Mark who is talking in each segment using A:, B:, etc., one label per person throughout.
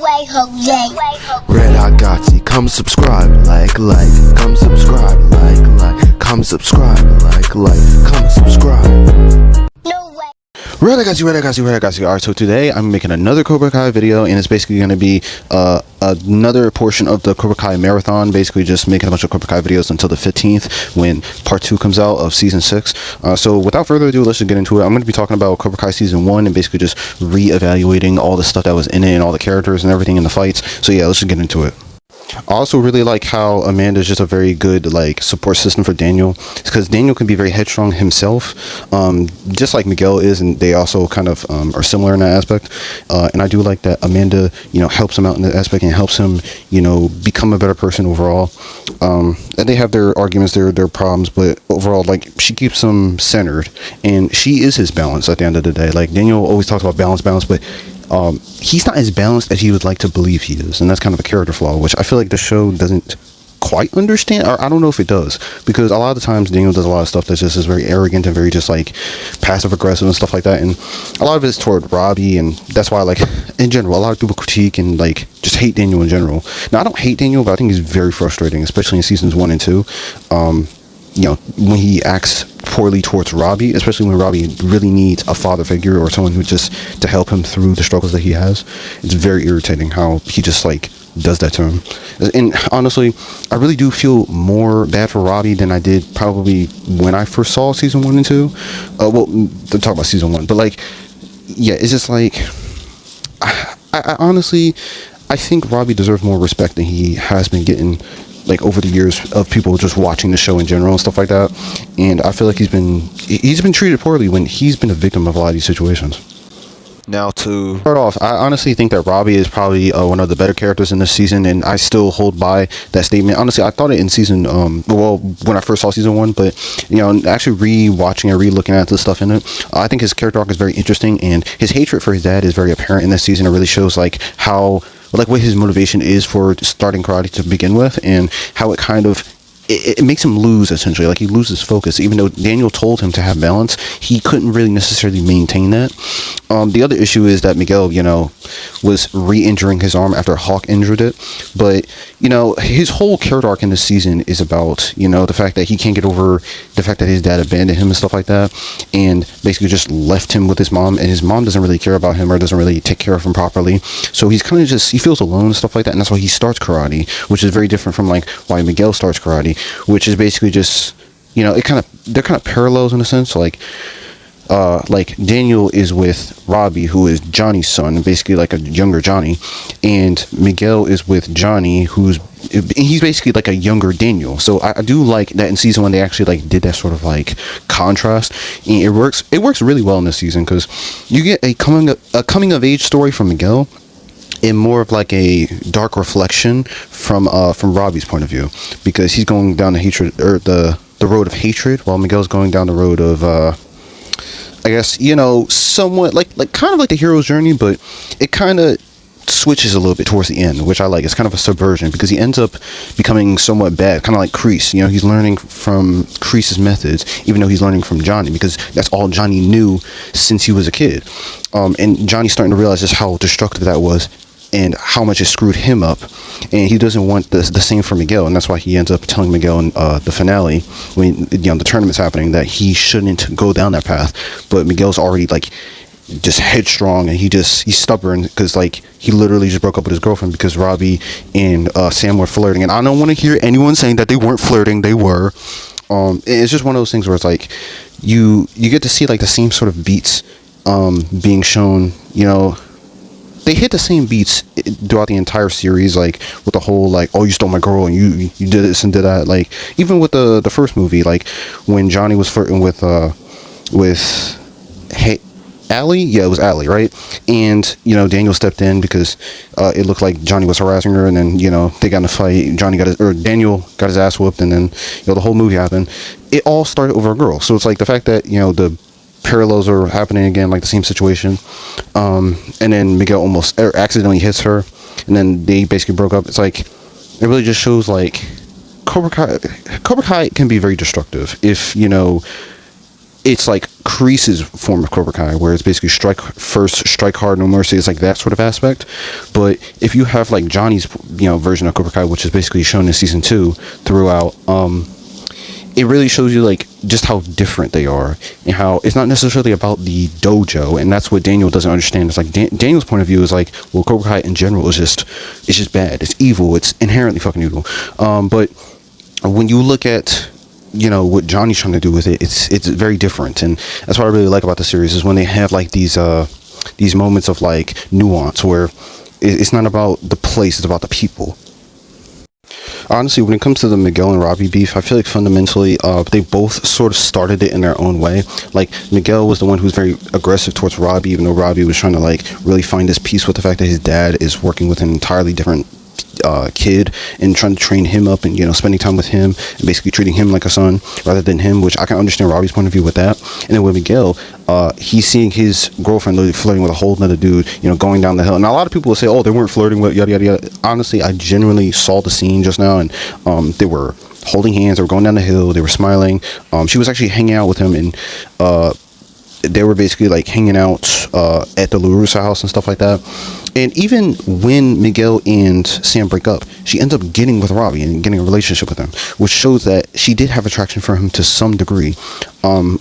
A: way, Jose.
B: Red Hot Gotti, come subscribe, come subscribe, come subscribe, come subscribe.
A: No way.
B: Red Hot Gotti. Alright, so today I'm making another Cobra Kai video, and it's basically going to be another portion of the Cobra Kai marathon, basically just making a bunch of Cobra Kai videos until the 15th when part 2 comes out of season 6. So without further ado, let's just get into it. I'm going to be talking about Cobra Kai season 1 and basically just re-evaluating all the stuff that was in it and all the characters and everything in the fights. So yeah, let's just get into it. I also really like how Amanda is just a very good support system for Daniel, because Daniel can be very headstrong himself, just like Miguel is, and they also kind of are similar in that aspect. And I do like that Amanda, helps him out in that aspect and helps him, become a better person overall. And they have their arguments, their problems, but overall, she keeps him centered, and she is his balance at the end of the day. Daniel always talks about balance, but he's not as balanced as he would like to believe he is, and that's kind of a character flaw, which I feel like the show doesn't quite understand, or I don't know if it does, because a lot of the times Daniel does a lot of stuff that just is very arrogant and very just passive aggressive and stuff like that, and a lot of it's toward Robbie, and that's why in general a lot of people critique and just hate Daniel in general. Now, I don't hate Daniel, but I think he's very frustrating, especially in seasons 1 and 2. When he acts poorly towards Robbie, especially when Robbie really needs a father figure or someone who just to help him through the struggles that he has. It's very irritating how he just does that to him. And honestly, I really do feel more bad for Robbie than I did probably when I first saw season 1 and 2. Well, to talk about season 1, but yeah, it's just I honestly, I think Robbie deserves more respect than he has been getting over the years of people just watching the show in general and stuff like that. And I feel like he's been treated poorly when he's been a victim of a lot of these situations. Now, to start off, I honestly think that Robbie is probably one of the better characters in this season, and I still hold by that statement. Honestly, I thought it in season when I first saw season 1, but actually re-watching and re-looking at the stuff in it, I think his character arc is very interesting, and his hatred for his dad is very apparent in this season. It really shows how what his motivation is for starting karate to begin with, and how it kind of it makes him lose, essentially. He loses focus. Even though Daniel told him to have balance, he couldn't really necessarily maintain that. The other issue is that Miguel, was re-injuring his arm after Hawk injured it. But, his whole character arc in this season is about, the fact that he can't get over the fact that his dad abandoned him and stuff like that, and basically just left him with his mom, and his mom doesn't really care about him or doesn't really take care of him properly. So he's kind of he feels alone and stuff like that, and that's why he starts karate, which is very different from why Miguel starts karate, which is basically just, they're kind of parallels in a sense. Daniel is with Robbie, who is Johnny's son, basically a younger Johnny, and Miguel is with Johnny, he's basically a younger Daniel. So I do like that in season 1 they actually did that sort of contrast, and it works really well in this season, because you get a coming of age story from Miguel, and more of a dark reflection from Robbie's point of view, because he's going down the hatred, or the road of hatred, while Miguel's going down the road of I guess, somewhat kind of the hero's journey, but it kind of switches a little bit towards the end, which I like. It's kind of a subversion, because he ends up becoming somewhat bad, kind of like Kreese. He's learning from Kreese's methods, even though he's learning from Johnny, because that's all Johnny knew since he was a kid. And Johnny's starting to realize just how destructive that was, and how much it screwed him up, and he doesn't want the same for Miguel, and that's why he ends up telling Miguel in the finale, when the tournament's happening, that he shouldn't go down that path. But Miguel's already just headstrong, and he's stubborn, because he literally just broke up with his girlfriend because Robbie and Sam were flirting, and I don't want to hear anyone saying that they weren't flirting. They were. It's just one of those things where it's you get to see the same sort of beats being shown. They hit the same beats throughout the entire series, with the whole oh, you stole my girl and you did this and did that. Even with the first movie, when Johnny was flirting with Allie, yeah, it was Allie, right? And Daniel stepped in because it looked like Johnny was harassing her, and then they got in a fight. Daniel got his ass whooped, and then the whole movie happened. It all started over a girl. So it's the fact that the parallels are happening again, the same situation, and then Miguel almost accidentally hits her, and then they basically broke up. It's it really just shows Cobra Kai can be very destructive if it's like Kreese's form of Cobra Kai, where it's basically strike first, strike hard, no mercy. It's like that sort of aspect. But if you have like Johnny's, version of Cobra Kai, which is basically shown in season 2 throughout, it really shows you like just how different they are, and how it's not necessarily about the dojo. And that's what Daniel doesn't understand. It's like Daniel's point of view is like, well, Cobra Kai in general is just bad. It's evil. It's inherently fucking evil. But when you look at what Johnny's trying to do with it, it's very different. And that's what I really like about the series, is when they have like these moments of like nuance, where it's not about the place, it's about the people. Honestly, when it comes to the Miguel and Robbie beef, I feel like fundamentally they both sort of started it in their own way. Like, Miguel was the one who was very aggressive towards Robbie, even though Robbie was trying to like really find his peace with the fact that his dad is working with an entirely different kid, and trying to train him up, and spending time with him, and basically treating him like a son rather than him, which I can understand Robbie's point of view with that. And then with Miguel, he's seeing his girlfriend literally flirting with a whole nother dude, going down the hill. And a lot of people will say, oh, they weren't flirting with yada yada yada. Honestly, I genuinely saw the scene just now, and they were holding hands, they were going down the hill, they were smiling. She was actually hanging out with him, and they were basically like hanging out at the LaRusso house and stuff like that. And even when Miguel and Sam break up, she ends up getting with Robbie and getting a relationship with him, which shows that she did have attraction for him to some degree,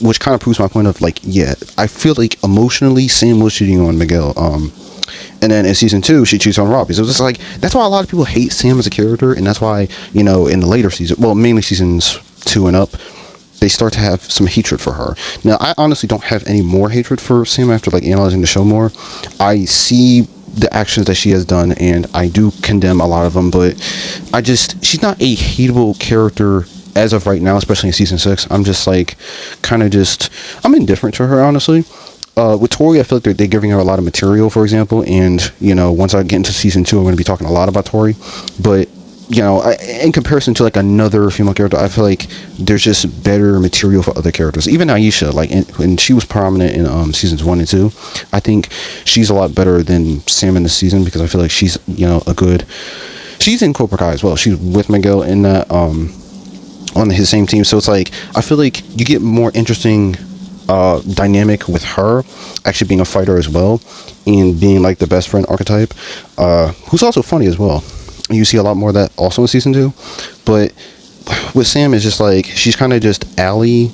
B: which kind of proves my point of like, yeah, I feel like emotionally Sam was cheating on Miguel. And then in season 2, she cheats on Robbie. So it's just like, that's why a lot of people hate Sam as a character, and that's why, in the later season, well, mainly seasons 2 and up, they start to have some hatred for her. Now, I honestly don't have any more hatred for Sam after like analyzing the show more. I see the actions that she has done, and I do condemn a lot of them, but she's not a hateable character as of right now, especially in season 6. I'm just like, I'm indifferent to her, honestly. With Tori, I feel like they're giving her a lot of material, for example, and once I get into season 2, I'm going to be talking a lot about Tori. But in comparison to like another female character, I feel like there's just better material for other characters. Even Aisha, like, and she was prominent in seasons 1 and 2. I think she's a lot better than Sam in this season, because I feel like she's she's in Cobra Kai as well. She's with Miguel in that on his same team. So it's like, I feel like you get more interesting dynamic with her actually being a fighter as well, and being like the best friend archetype, who's also funny as well. You see a lot more of that also in season 2. But with Sam, it's just like, she's kind of just Allie,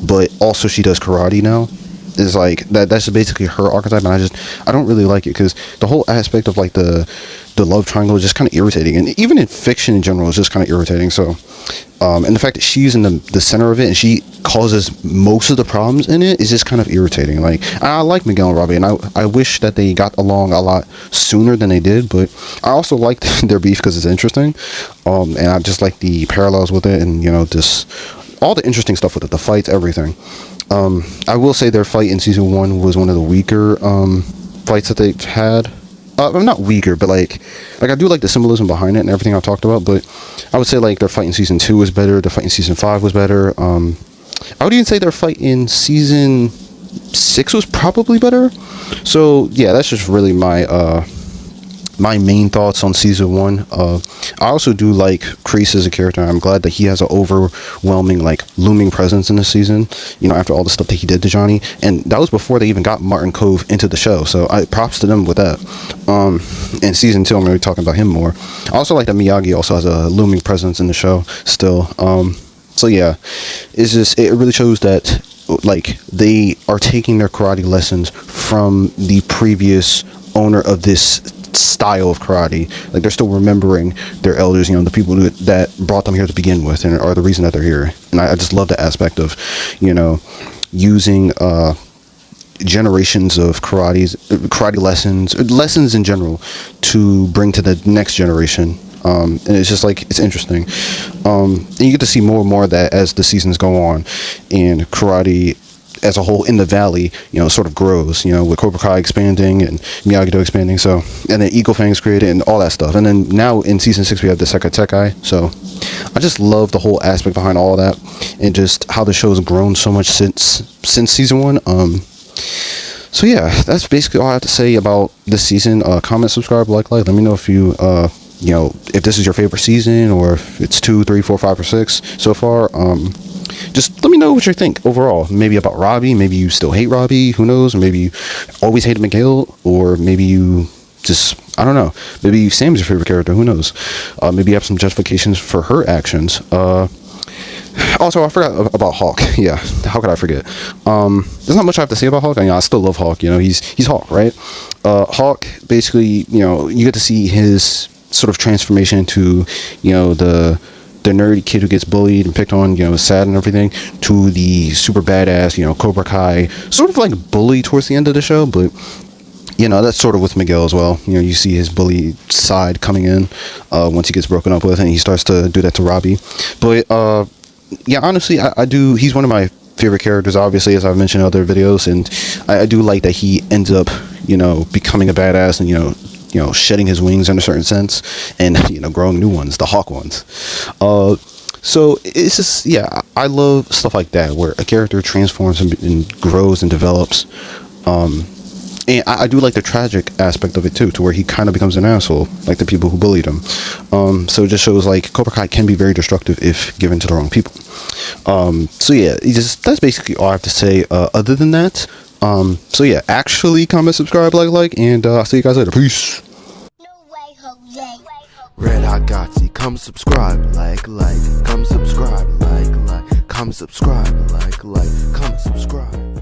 B: but also she does karate now. It's like that's basically her archetype, and I don't really like it, because the whole aspect of like the love triangle is just kind of irritating, and even in fiction in general is just kind of irritating. So and the fact that she's in the center of it, and she causes most of the problems in it, is just kind of irritating. Like, I like Miguel and Robbie, and I wish that they got along a lot sooner than they did, but I also like their beef because it's interesting, and I just like the parallels with it, and just all the interesting stuff with it, the fights, everything. I will say their fight in season 1 was one of the weaker fights that they've had. I'm not weaker, but like I do like the symbolism behind it and everything I've talked about. But I would say like their fight in season 2 was better. Their fight in season 5 was better. I would even say their fight in season 6 was probably better. So yeah, that's just really my main thoughts on season 1. I also do like Kreese as a character. I'm glad that he has an overwhelming, like, looming presence in this season, after all the stuff that he did to Johnny. And that was before they even got Martin Cove into the show, so I props to them with that. In season 2, I'm going to be talking about him more. I also like that Miyagi also has a looming presence in the show still. So yeah, it really shows that, like, they are taking their karate lessons from the previous owner of this style of karate. Like, they're still remembering their elders, the people that brought them here to begin with, and are the reason that they're here. And I just love the aspect of using generations of karate lessons in general to bring to the next generation. And it's just like, it's interesting, and you get to see more and more of that as the seasons go on, and karate as a whole in the valley, sort of grows, with Cobra Kai expanding and Miyagi-Do expanding. So, and then Eagle Fang's created and all that stuff. And then now in season 6, we have the Sekai Tekai. So I just love the whole aspect behind all of that, and just how the show's grown so much since season 1. So yeah, that's basically all I have to say about this season. Comment, subscribe, like. Let me know if you, if this is your favorite season, or if it's 2, 3, 4, 5, or 6 so far. just let me know what you think overall. Maybe about Robbie. Maybe you still hate Robbie. Who knows? Maybe you always hated Miguel, or maybe you just, I don't know. Maybe Sam's your favorite character. Who knows? Maybe you have some justifications for her actions. Also, I forgot about Hawk. Yeah, how could I forget? There's not much I have to say about Hawk. I mean, I still love Hawk. You know, he's Hawk, right? Hawk, basically, you know, you get to see his sort of transformation into, you know, the nerdy kid who gets bullied and picked on, you know, sad and everything, to the super badass, you know, Cobra Kai, sort of like bully towards the end of the show, but you know, that's sort of with Miguel as well. You know, you see his bully side coming in once he gets broken up with, and he starts to do that to Robbie. But yeah, honestly, I do. He's one of my favorite characters, obviously, as I've mentioned in other videos, and I do like that he ends up, you know, becoming a badass and, you know, shedding his wings in a certain sense, and, you know, growing new ones, the Hawk ones. So it's just, yeah, I love stuff like that where a character transforms and grows and develops. And I do like the tragic aspect of it too, to where he kind of becomes an asshole, like the people who bullied him. So it just shows like Cobra Kai can be very destructive if given to the wrong people. So yeah, that's basically all I have to say. Other than that, so yeah, actually comment, subscribe, like, and I'll see you guys later. Peace.
A: No way, Jose.
C: Red Hot Gotsy, come subscribe, like, come subscribe, like, come subscribe, like, come subscribe.